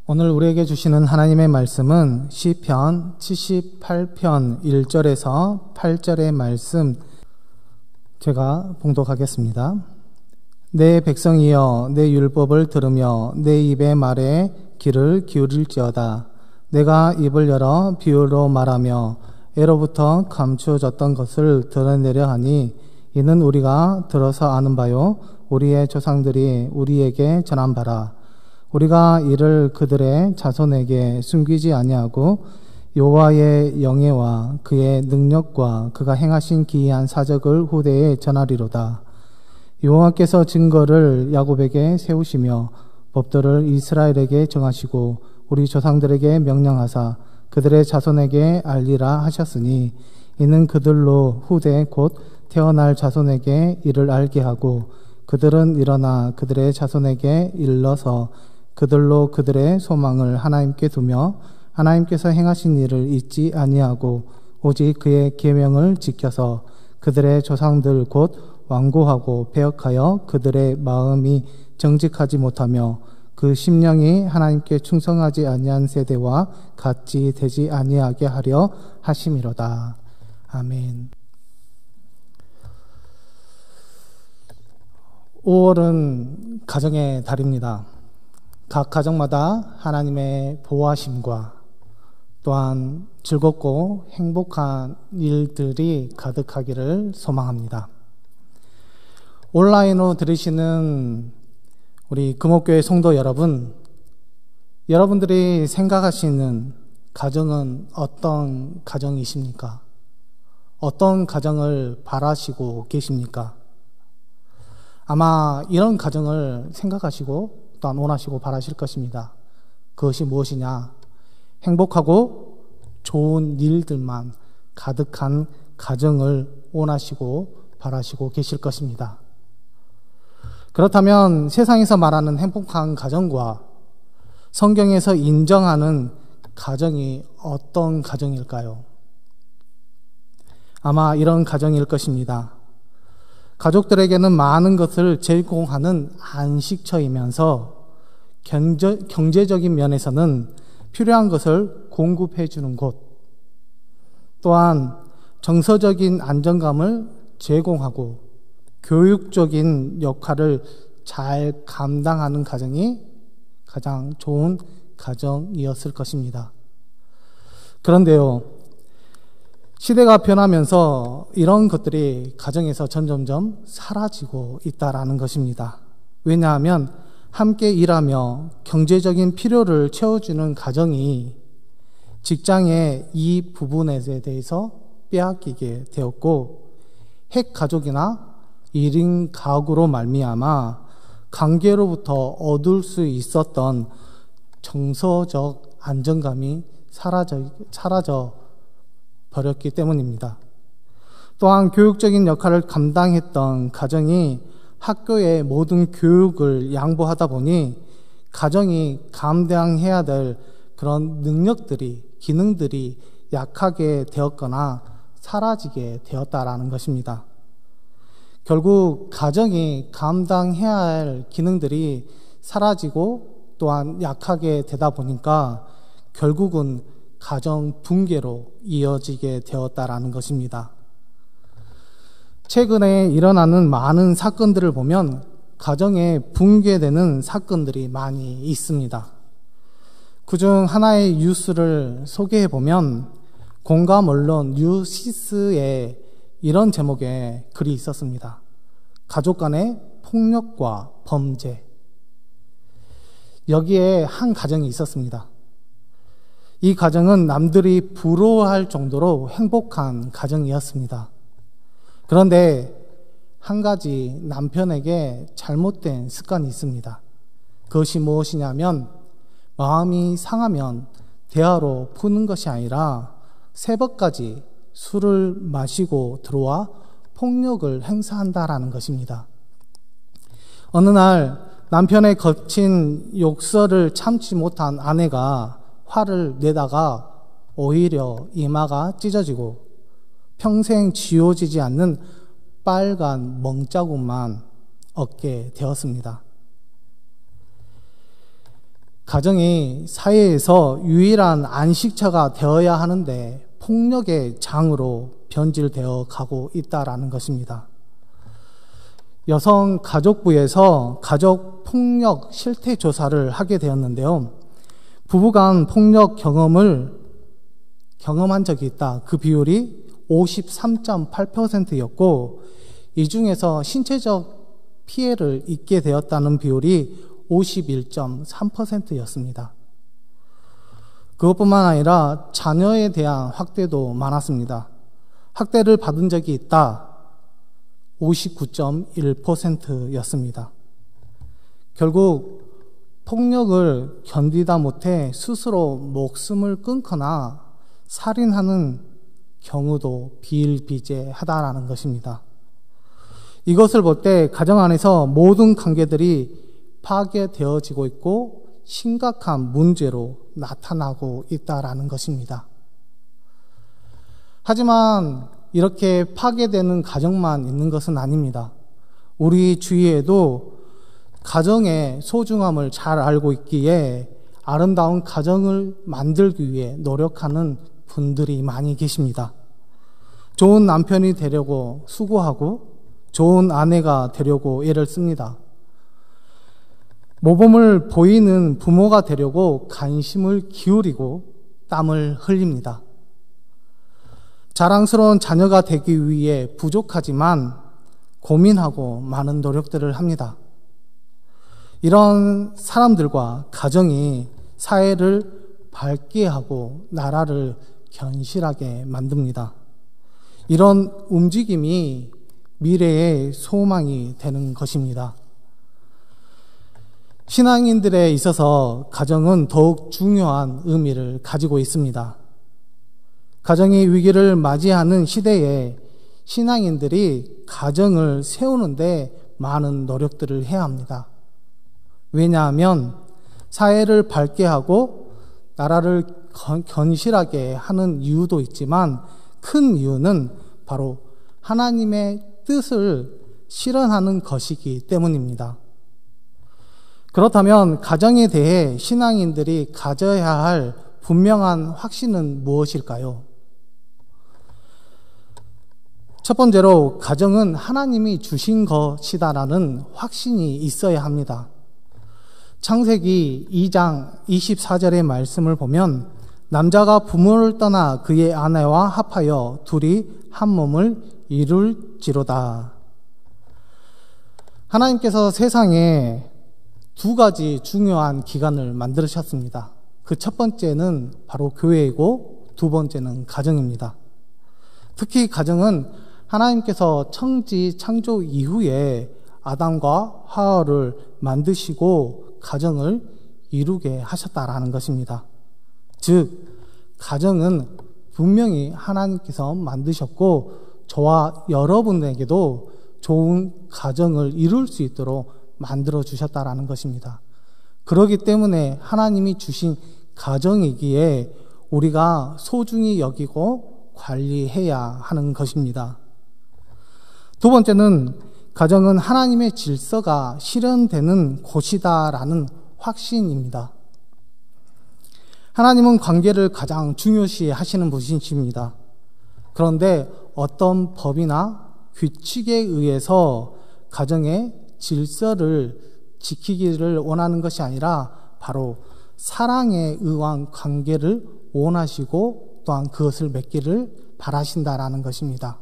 오늘 우리에게 주시는 하나님의 말씀은 시편 78편 1절에서 8절의 말씀 제가 봉독하겠습니다. 내 백성이여 내 율법을 들으며 내 입의 말에 귀를 기울일지어다. 내가 입을 열어 비유로 말하며 애로부터 감추어졌던 것을 드러내려 하니 이는 우리가 들어서 아는 바요 우리의 조상들이 우리에게 전한 바라. 우리가 이를 그들의 자손에게 숨기지 아니하고 여호와의 영예와 그의 능력과 그가 행하신 기이한 사적을 후대에 전하리로다. 여호와께서 증거를 야곱에게 세우시며 법도를 이스라엘에게 정하시고 우리 조상들에게 명령하사 그들의 자손에게 알리라 하셨으니 이는 그들로 후대 곧 태어날 자손에게 이를 알게 하고 그들은 일어나 그들의 자손에게 일러서 그들로 그들의 소망을 하나님께 두며 하나님께서 행하신 일을 잊지 아니하고 오직 그의 계명을 지켜서 그들의 조상들 곧 완고하고 배역하여 그들의 마음이 정직하지 못하며 그 심령이 하나님께 충성하지 아니한 세대와 같이 되지 아니하게 하려 하심이로다. 아멘. 5월은 가정의 달입니다. 각 가정마다 하나님의 보호하심과 또한 즐겁고 행복한 일들이 가득하기를 소망합니다. 온라인으로 들으시는 우리 금옥교회 성도 여러분, 여러분들이 생각하시는 가정은 어떤 가정이십니까? 어떤 가정을 바라시고 계십니까? 아마 이런 가정을 생각하시고 또한 원하시고 바라실 것입니다. 그것이 무엇이냐? 행복하고 좋은 일들만 가득한 가정을 원하시고 바라시고 계실 것입니다. 그렇다면 세상에서 말하는 행복한 가정과 성경에서 인정하는 가정이 어떤 가정일까요? 아마 이런 가정일 것입니다. 가족들에게는 많은 것을 제공하는 안식처이면서 경제적인 면에서는 필요한 것을 공급해 주는 곳, 또한 정서적인 안정감을 제공하고 교육적인 역할을 잘 감당하는 가정이 가장 좋은 가정이었을 것입니다. 그런데요, 시대가 변하면서 이런 것들이 가정에서 점점점 사라지고 있다라는 것입니다. 왜냐하면 함께 일하며 경제적인 필요를 채워주는 가정이 직장의 이 부분에 대해서 빼앗기게 되었고 핵가족이나 1인 가구로 말미암아 관계로부터 얻을 수 있었던 정서적 안정감이 사라져 버렸기 때문입니다. 또한 교육적인 역할을 감당했던 가정이 학교의 모든 교육을 양보하다 보니 가정이 감당해야 될 그런 능력들이, 기능들이 약하게 되었거나 사라지게 되었다라는 것입니다. 결국 가정이 감당해야 할 기능들이 사라지고 또한 약하게 되다 보니까 결국은 가정 붕괴로 이어지게 되었다라는 것입니다. 최근에 일어나는 많은 사건들을 보면 가정에 붕괴되는 사건들이 많이 있습니다. 그중 하나의 뉴스를 소개해 보면 공감 언론 뉴시스에 이런 제목의 글이 있었습니다. 가족 간의 폭력과 범죄. 여기에 한 가정이 있었습니다. 이 가정은 남들이 부러워할 정도로 행복한 가정이었습니다. 그런데 한 가지 남편에게 잘못된 습관이 있습니다. 그것이 무엇이냐면 마음이 상하면 대화로 푸는 것이 아니라 새벽까지 술을 마시고 들어와 폭력을 행사한다라는 것입니다. 어느 날 남편의 거친 욕설을 참지 못한 아내가 화를 내다가 오히려 이마가 찢어지고 평생 지워지지 않는 빨간 멍자국만 얻게 되었습니다. 가정이 사회에서 유일한 안식처가 되어야 하는데 폭력의 장으로 변질되어 가고 있다라는 것입니다. 여성가족부에서 가족폭력 실태조사를 하게 되었는데요. 부부간 폭력 경험한 적이 있다. 그 비율이 53.8%였고 이 중에서 신체적 피해를 입게 되었다는 비율이 51.3%였습니다. 그것뿐만 아니라 자녀에 대한 학대도 많았습니다. 학대를 받은 적이 있다. 59.1%였습니다. 결국 폭력을 견디다 못해 스스로 목숨을 끊거나 살인하는 경우도 비일비재하다라는 것입니다. 이것을 볼 때 가정 안에서 모든 관계들이 파괴되어지고 있고 심각한 문제로 나타나고 있다라는 것입니다. 하지만 이렇게 파괴되는 가정만 있는 것은 아닙니다. 우리 주위에도 가정의 소중함을 잘 알고 있기에 아름다운 가정을 만들기 위해 노력하는 분들이 많이 계십니다. 좋은 남편이 되려고 수고하고 좋은 아내가 되려고 애를 씁니다. 모범을 보이는 부모가 되려고 관심을 기울이고 땀을 흘립니다. 자랑스러운 자녀가 되기 위해 부족하지만 고민하고 많은 노력들을 합니다. 이런 사람들과 가정이 사회를 밝게 하고 나라를 견실하게 만듭니다. 이런 움직임이 미래의 소망이 되는 것입니다. 신앙인들에 있어서 가정은 더욱 중요한 의미를 가지고 있습니다. 가정이 위기를 맞이하는 시대에 신앙인들이 가정을 세우는데 많은 노력들을 해야 합니다. 왜냐하면 사회를 밝게 하고 나라를 견실하게 하는 이유도 있지만 큰 이유는 바로 하나님의 뜻을 실현하는 것이기 때문입니다. 그렇다면 가정에 대해 신앙인들이 가져야 할 분명한 확신은 무엇일까요? 첫 번째로 가정은 하나님이 주신 것이다라는 확신이 있어야 합니다. 창세기 2장 24절의 말씀을 보면 남자가 부모를 떠나 그의 아내와 합하여 둘이 한 몸을 이룰지로다. 하나님께서 세상에 두 가지 중요한 기관을 만드셨습니다. 그 첫 번째는 바로 교회이고 두 번째는 가정입니다. 특히 가정은 하나님께서 천지 창조 이후에 아담과 하와를 만드시고 가정을 이루게 하셨다라는 것입니다. 즉, 가정은 분명히 하나님께서 만드셨고 저와 여러분에게도 좋은 가정을 이룰 수 있도록 만들어 주셨다라는 것입니다. 그렇기 때문에 하나님이 주신 가정이기에 우리가 소중히 여기고 관리해야 하는 것입니다. 두 번째는 가정은 하나님의 질서가 실현되는 곳이다라는 확신입니다. 하나님은 관계를 가장 중요시 하시는 분이십니다. 그런데 어떤 법이나 규칙에 의해서 가정의 질서를 지키기를 원하는 것이 아니라 바로 사랑에 의한 관계를 원하시고 또한 그것을 맺기를 바라신다라는 것입니다.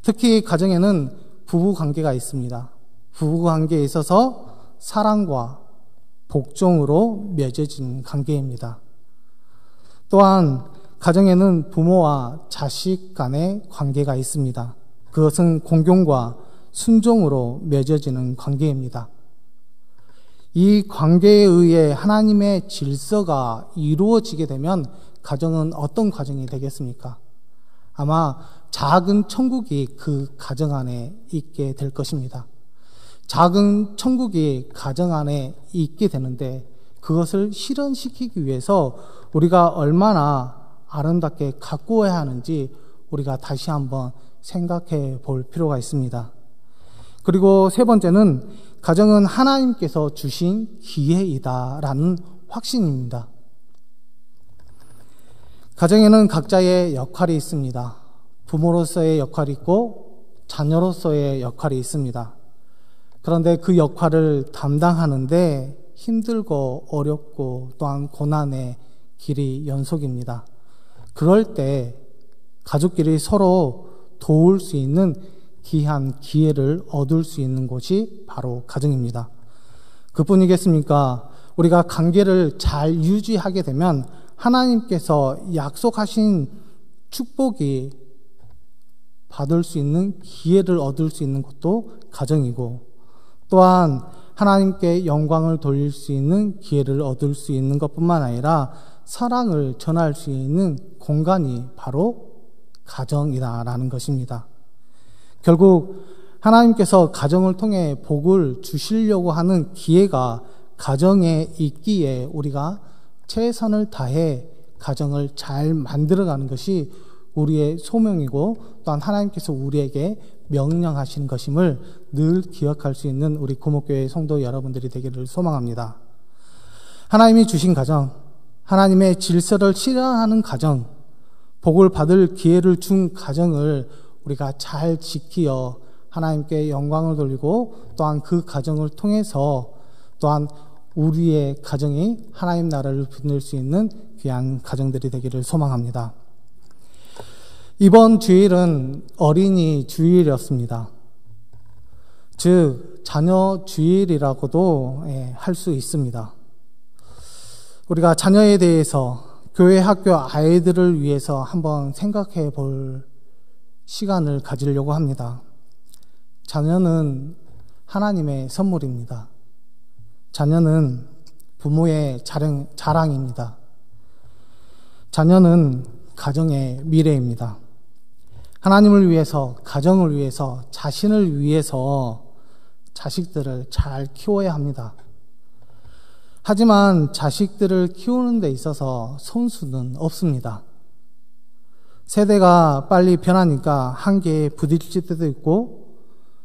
특히 가정에는 부부 관계가 있습니다. 부부 관계에 있어서 사랑과 복종으로 맺어진 관계입니다. 또한 가정에는 부모와 자식 간의 관계가 있습니다. 그것은 공경과 순종으로 맺어지는 관계입니다. 이 관계에 의해 하나님의 질서가 이루어지게 되면 가정은 어떤 가정이 되겠습니까? 아마 작은 천국이 그 가정 안에 있게 될 것입니다. 작은 천국이 가정 안에 있게 되는데 그것을 실현시키기 위해서 우리가 얼마나 아름답게 가꾸어야 하는지 우리가 다시 한번 생각해 볼 필요가 있습니다. 그리고 세 번째는 가정은 하나님께서 주신 기회이다라는 확신입니다. 가정에는 각자의 역할이 있습니다. 부모로서의 역할이 있고 자녀로서의 역할이 있습니다. 그런데 그 역할을 담당하는데 힘들고 어렵고 또한 고난의 길이 연속입니다. 그럴 때 가족끼리 서로 도울 수 있는 귀한 기회를 얻을 수 있는 곳이 바로 가정입니다. 그뿐이겠습니까? 우리가 관계를 잘 유지하게 되면 하나님께서 약속하신 축복이 받을 수 있는 기회를 얻을 수 있는 곳도 가정이고, 또한 하나님께 영광을 돌릴 수 있는 기회를 얻을 수 있는 것뿐만 아니라 사랑을 전할 수 있는 공간이 바로 가정이다라는 것입니다. 결국 하나님께서 가정을 통해 복을 주시려고 하는 기회가 가정에 있기에 우리가 최선을 다해 가정을 잘 만들어가는 것이 우리의 소명이고, 또한 하나님께서 우리에게 명령하신 것임을 늘 기억할 수 있는 우리 구목교회 성도 여러분들이 되기를 소망합니다. 하나님이 주신 가정, 하나님의 질서를 실현하는 가정, 복을 받을 기회를 준 가정을 우리가 잘 지키어 하나님께 영광을 돌리고, 또한 그 가정을 통해서 또한 우리의 가정이 하나님 나라를 빛낼 수 있는 귀한 가정들이 되기를 소망합니다. 이번 주일은 어린이 주일이었습니다. 즉 자녀 주일이라고도 할 수 있습니다. 우리가 자녀에 대해서 교회 학교 아이들을 위해서 한번 생각해 볼 시간을 가지려고 합니다. 자녀는 하나님의 선물입니다. 자녀는 부모의 자랑입니다. 자녀는 가정의 미래입니다. 하나님을 위해서, 가정을 위해서, 자신을 위해서 자식들을 잘 키워야 합니다. 하지만 자식들을 키우는 데 있어서 손수는 없습니다. 세대가 빨리 변하니까 한계에 부딪힐 때도 있고,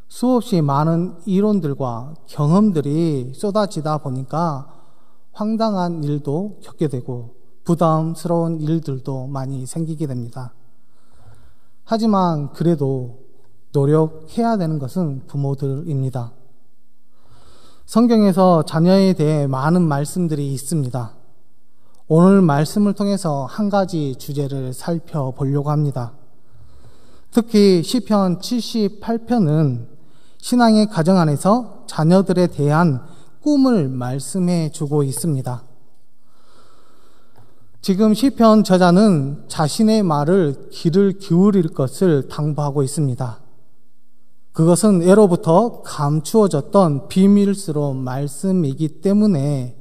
수없이 많은 이론들과 경험들이 쏟아지다 보니까 황당한 일도 겪게 되고 부담스러운 일들도 많이 생기게 됩니다. 하지만 그래도 노력해야 되는 것은 부모들입니다. 성경에서 자녀에 대해 많은 말씀들이 있습니다. 오늘 말씀을 통해서 한 가지 주제를 살펴보려고 합니다. 특히 시편 78편은 신앙의 가정 안에서 자녀들에 대한 꿈을 말씀해 주고 있습니다. 지금 시편 저자는 자신의 말을 귀를 기울일 것을 당부하고 있습니다. 그것은 예로부터 감추어졌던 비밀스러운 말씀이기 때문에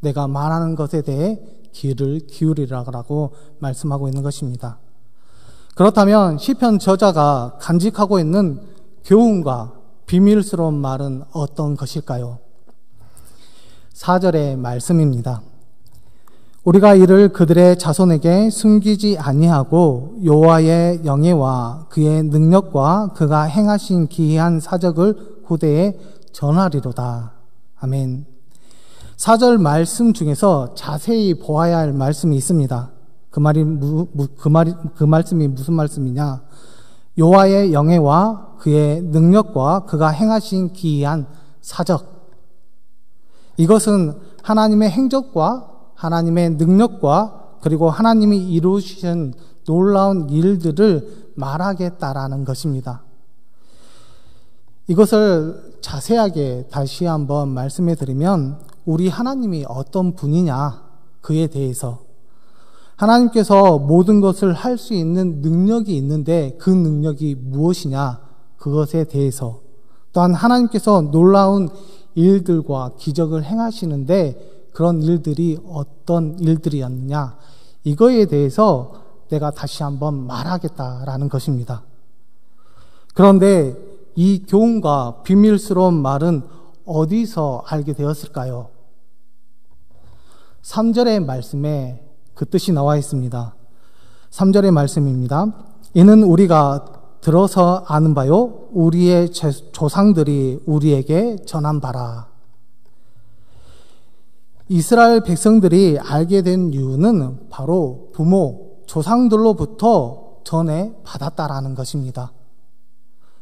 내가 말하는 것에 대해 귀를 기울이라고 말씀하고 있는 것입니다. 그렇다면 시편 저자가 간직하고 있는 교훈과 비밀스러운 말은 어떤 것일까요? 4절의 말씀입니다. 우리가 이를 그들의 자손에게 숨기지 아니하고 여호와의 영예와 그의 능력과 그가 행하신 기이한 사적을 후대에 전하리로다. 아멘. 4절 말씀 중에서 자세히 보아야 할 말씀이 있습니다. 그 말씀이 무슨 말씀이냐? 여호와의 영예와 그의 능력과 그가 행하신 기이한 사적. 이것은 하나님의 행적과 하나님의 능력과 그리고 하나님이 이루신 놀라운 일들을 말하겠다라는 것입니다. 이것을 자세하게 다시 한번 말씀해 드리면, 우리 하나님이 어떤 분이냐, 그에 대해서, 하나님께서 모든 것을 할 수 있는 능력이 있는데 그 능력이 무엇이냐, 그것에 대해서, 또한 하나님께서 놀라운 일들과 기적을 행하시는데 그런 일들이 어떤 일들이었느냐, 이거에 대해서 내가 다시 한번 말하겠다라는 것입니다. 그런데 이 교훈과 비밀스러운 말은 어디서 알게 되었을까요? 3절의 말씀에 그 뜻이 나와 있습니다. 3절의 말씀입니다. 이는 우리가 들어서 아는 바요 우리의 조상들이 우리에게 전한 바라. 이스라엘 백성들이 알게 된 이유는 바로 부모, 조상들로부터 전해 받았다라는 것입니다.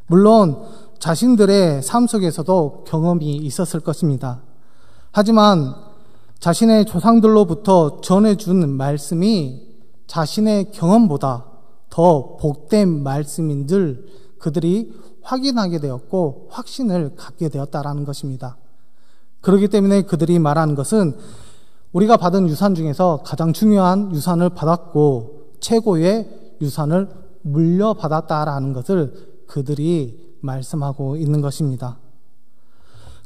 물론 자신들의 삶 속에서도 경험이 있었을 것입니다. 하지만 자신의 조상들로부터 전해준 말씀이 자신의 경험보다 더 복된 말씀인 줄 그들이 확인하게 되었고 확신을 갖게 되었다라는 것입니다. 그렇기 때문에 그들이 말하는 것은 우리가 받은 유산 중에서 가장 중요한 유산을 받았고 최고의 유산을 물려받았다라는 것을 그들이 말씀하고 있는 것입니다.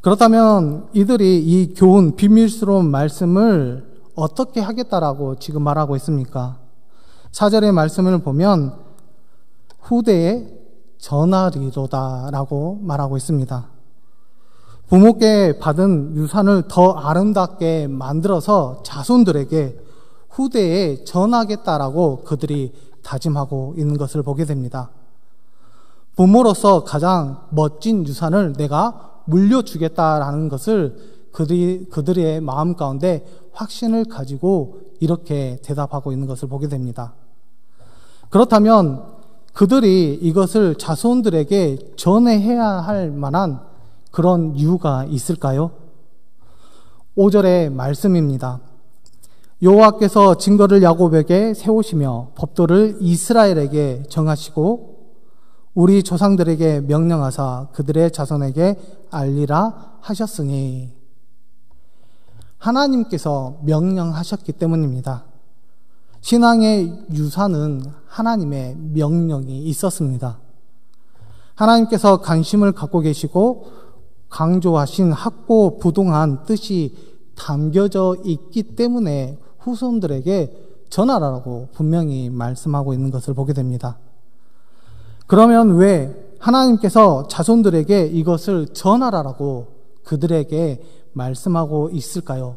그렇다면 이들이 이 교훈, 비밀스러운 말씀을 어떻게 하겠다라고 지금 말하고 있습니까? 4절의 말씀을 보면 후대에 전하리로다라고 말하고 있습니다. 부모께 받은 유산을 더 아름답게 만들어서 자손들에게 후대에 전하겠다라고 그들이 다짐하고 있는 것을 보게 됩니다. 부모로서 가장 멋진 유산을 내가 물려주겠다라는 것을 그들의 마음 가운데 확신을 가지고 이렇게 대답하고 있는 것을 보게 됩니다. 그렇다면 그들이 이것을 자손들에게 전해야 할 만한 그런 이유가 있을까요? 5절의 말씀입니다. 여호와께서 증거를 야곱에게 세우시며 법도를 이스라엘에게 정하시고 우리 조상들에게 명령하사 그들의 자손에게 알리라 하셨으니 하나님께서 명령하셨기 때문입니다. 신앙의 유산은 하나님의 명령이 있었습니다. 하나님께서 관심을 갖고 계시고 강조하신 학고부동한 뜻이 담겨져 있기 때문에 후손들에게 전하라고 분명히 말씀하고 있는 것을 보게 됩니다. 그러면 왜 하나님께서 자손들에게 이것을 전하라고 그들에게 말씀하고 있을까요?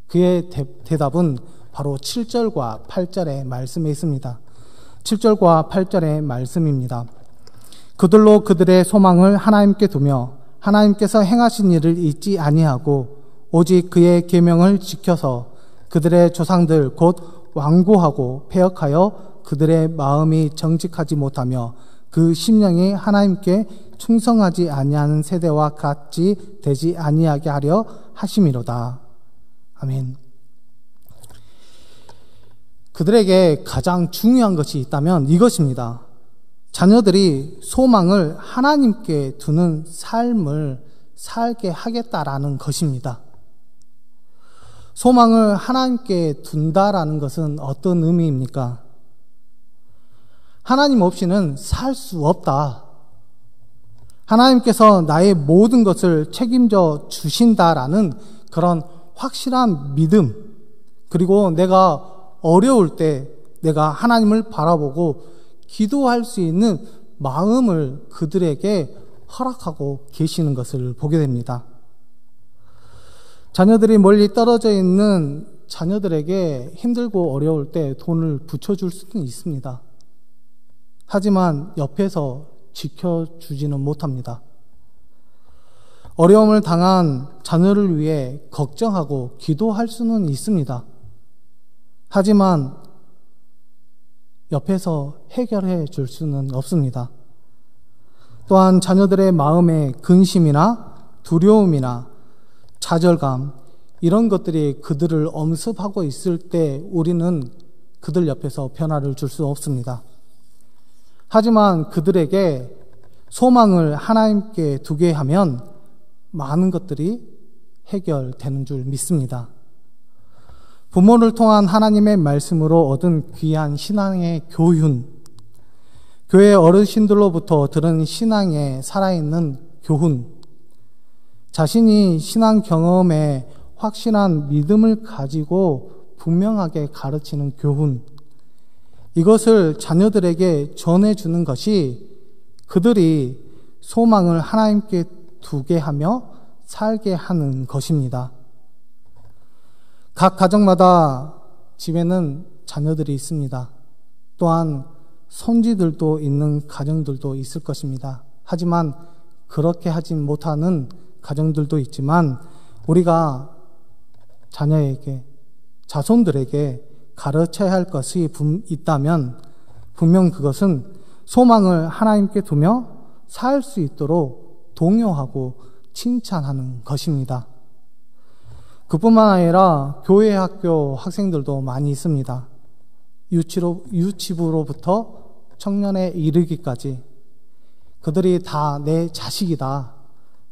그의 대답은 바로 7절과 8절의 말씀에 있습니다. 7절과 8절의 말씀입니다. 그들로 그들의 소망을 하나님께 두며 하나님께서 행하신 일을 잊지 아니하고 오직 그의 계명을 지켜서 그들의 조상들 곧 완고하고 패역하여 그들의 마음이 정직하지 못하며 그 심령이 하나님께 충성하지 아니하는 세대와 같이 되지 아니하게 하려 하심이로다. 아멘. 그들에게 가장 중요한 것이 있다면 이것입니다. 자녀들이 소망을 하나님께 두는 삶을 살게 하겠다라는 것입니다. 소망을 하나님께 둔다라는 것은 어떤 의미입니까? 하나님 없이는 살 수 없다. 하나님께서 나의 모든 것을 책임져 주신다라는 그런 확실한 믿음, 그리고 내가 어려울 때 내가 하나님을 바라보고 기도할 수 있는 마음을 그들에게 허락하고 계시는 것을 보게 됩니다. 자녀들이 멀리 떨어져 있는 자녀들에게 힘들고 어려울 때 돈을 붙여줄 수는 있습니다. 하지만 옆에서 지켜주지는 못합니다. 어려움을 당한 자녀를 위해 걱정하고 기도할 수는 있습니다. 하지만 옆에서 해결해 줄 수는 없습니다. 또한 자녀들의 마음에 근심이나 두려움이나 좌절감, 이런 것들이 그들을 엄습하고 있을 때 우리는 그들 옆에서 변화를 줄 수 없습니다. 하지만 그들에게 소망을 하나님께 두게 하면 많은 것들이 해결되는 줄 믿습니다. 부모를 통한 하나님의 말씀으로 얻은 귀한 신앙의 교훈, 교회 어르신들로부터 들은 신앙의 살아있는 교훈, 자신이 신앙 경험에 확실한 믿음을 가지고 분명하게 가르치는 교훈, 이것을 자녀들에게 전해주는 것이 그들이 소망을 하나님께 두게 하며 살게 하는 것입니다. 각 가정마다 집에는 자녀들이 있습니다. 또한 손지들도 있는 가정들도 있을 것입니다. 하지만 그렇게 하지 못하는 가정들도 있지만 우리가 자녀에게, 자손들에게 가르쳐야 할 것이 있다면 분명 그것은 소망을 하나님께 두며 살 수 있도록 동요하고 칭찬하는 것입니다. 그뿐만 아니라 교회 학교 학생들도 많이 있습니다. 유치부로부터 청년에 이르기까지 그들이 다 내 자식이다,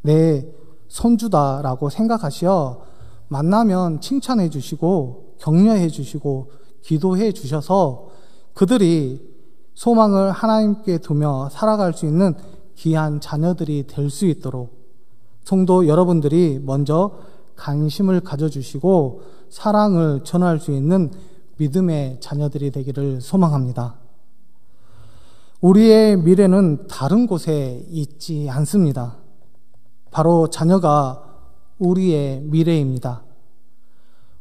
내 손주다라고 생각하시어 만나면 칭찬해 주시고 격려해 주시고 기도해 주셔서 그들이 소망을 하나님께 두며 살아갈 수 있는 귀한 자녀들이 될 수 있도록 성도 여러분들이 먼저 관심을 가져주시고 사랑을 전할 수 있는 믿음의 자녀들이 되기를 소망합니다. 우리의 미래는 다른 곳에 있지 않습니다. 바로 자녀가 우리의 미래입니다.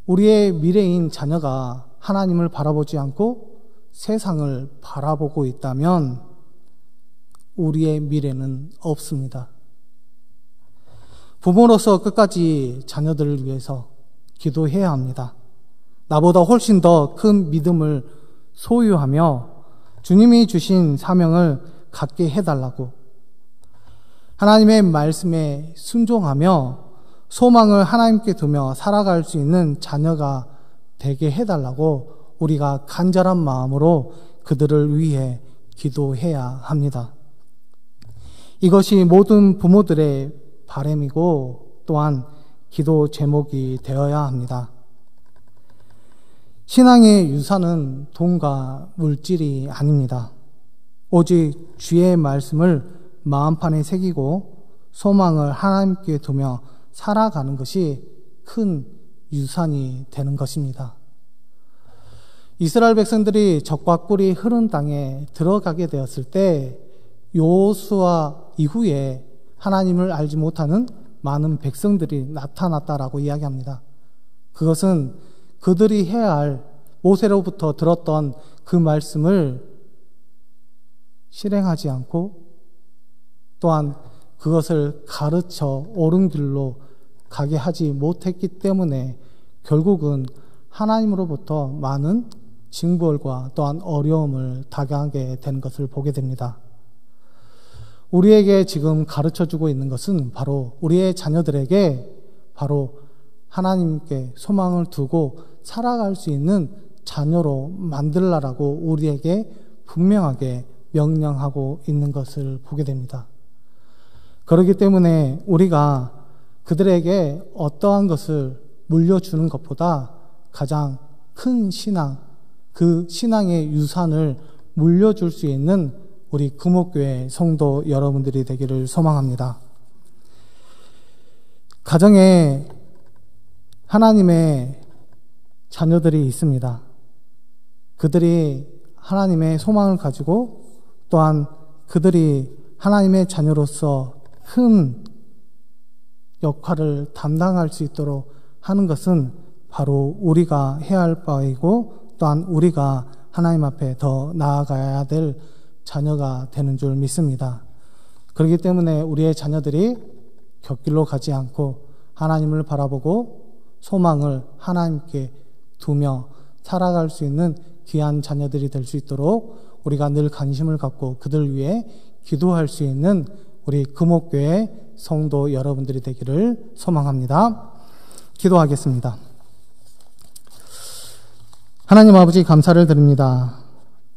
우리의 미래인 자녀가 하나님을 바라보지 않고 세상을 바라보고 있다면 우리의 미래는 없습니다. 부모로서 끝까지 자녀들을 위해서 기도해야 합니다. 나보다 훨씬 더 큰 믿음을 소유하며 주님이 주신 사명을 갖게 해달라고, 하나님의 말씀에 순종하며 소망을 하나님께 두며 살아갈 수 있는 자녀가 되게 해달라고 우리가 간절한 마음으로 그들을 위해 기도해야 합니다. 이것이 모든 부모들의 바람이고 또한 기도 제목이 되어야 합니다. 신앙의 유산은 돈과 물질이 아닙니다. 오직 주의 말씀을 마음판에 새기고 소망을 하나님께 두며 살아가는 것이 큰 유산이 되는 것입니다. 이스라엘 백성들이 적과 꿀이 흐른 땅에 들어가게 되었을 때 여호수아 이후에 하나님을 알지 못하는 많은 백성들이 나타났다라고 이야기합니다. 그것은 그들이 해야 할 모세로부터 들었던 그 말씀을 실행하지 않고 또한 그것을 가르쳐 옳은 길로 가게 하지 못했기 때문에 결국은 하나님으로부터 많은 징벌과 또한 어려움을 당하게 된 것을 보게 됩니다. 우리에게 지금 가르쳐주고 있는 것은 바로 우리의 자녀들에게 바로 하나님께 소망을 두고 살아갈 수 있는 자녀로 만들라라고 우리에게 분명하게 명령하고 있는 것을 보게 됩니다. 그렇기 때문에 우리가 그들에게 어떠한 것을 물려주는 것보다 가장 큰 신앙, 그 신앙의 유산을 물려줄 수 있는 우리 금옥교회 성도 여러분들이 되기를 소망합니다. 가정에 하나님의 자녀들이 있습니다. 그들이 하나님의 소망을 가지고 또한 그들이 하나님의 자녀로서 큰 역할을 담당할 수 있도록 하는 것은 바로 우리가 해야 할 바이고 또한 우리가 하나님 앞에 더 나아가야 될 자녀가 되는 줄 믿습니다. 그렇기 때문에 우리의 자녀들이 곁길로 가지 않고 하나님을 바라보고 소망을 하나님께 두며 살아갈 수 있는 귀한 자녀들이 될 수 있도록 우리가 늘 관심을 갖고 그들 위해 기도할 수 있는 우리 금옥교회 성도 여러분들이 되기를 소망합니다. 기도하겠습니다. 하나님 아버지 감사를 드립니다.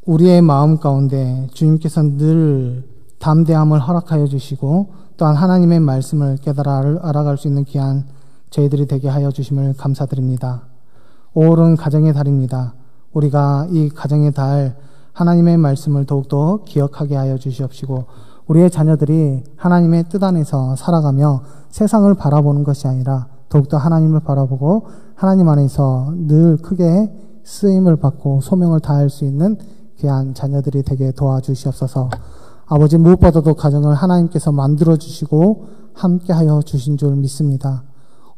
우리의 마음 가운데 주님께서 늘 담대함을 허락하여 주시고 또한 하나님의 말씀을 깨달아 알아갈 수 있는 귀한 저희들이 되게 하여 주심을 감사드립니다. 5월은 가정의 달입니다. 우리가 이 가정의 달 하나님의 말씀을 더욱더 기억하게 하여 주시옵시고 우리의 자녀들이 하나님의 뜻 안에서 살아가며 세상을 바라보는 것이 아니라 더욱더 하나님을 바라보고 하나님 안에서 늘 크게 쓰임을 받고 소명을 다할 수 있는 귀한 자녀들이 되게 도와주시옵소서. 아버지, 무엇보다도 가정을 하나님께서 만들어주시고 함께하여 주신 줄 믿습니다.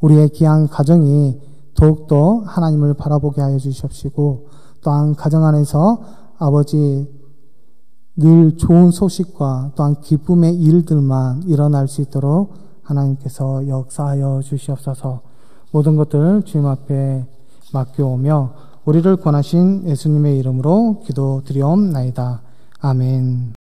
우리의 귀한 가정이 더욱더 하나님을 바라보게 하여 주시옵시고 또한 가정 안에서 아버지 늘 좋은 소식과 또한 기쁨의 일들만 일어날 수 있도록 하나님께서 역사하여 주시옵소서. 모든 것들 주님 앞에 맡겨오며 우리를 권하신 예수님의 이름으로 기도드리옵나이다. 아멘.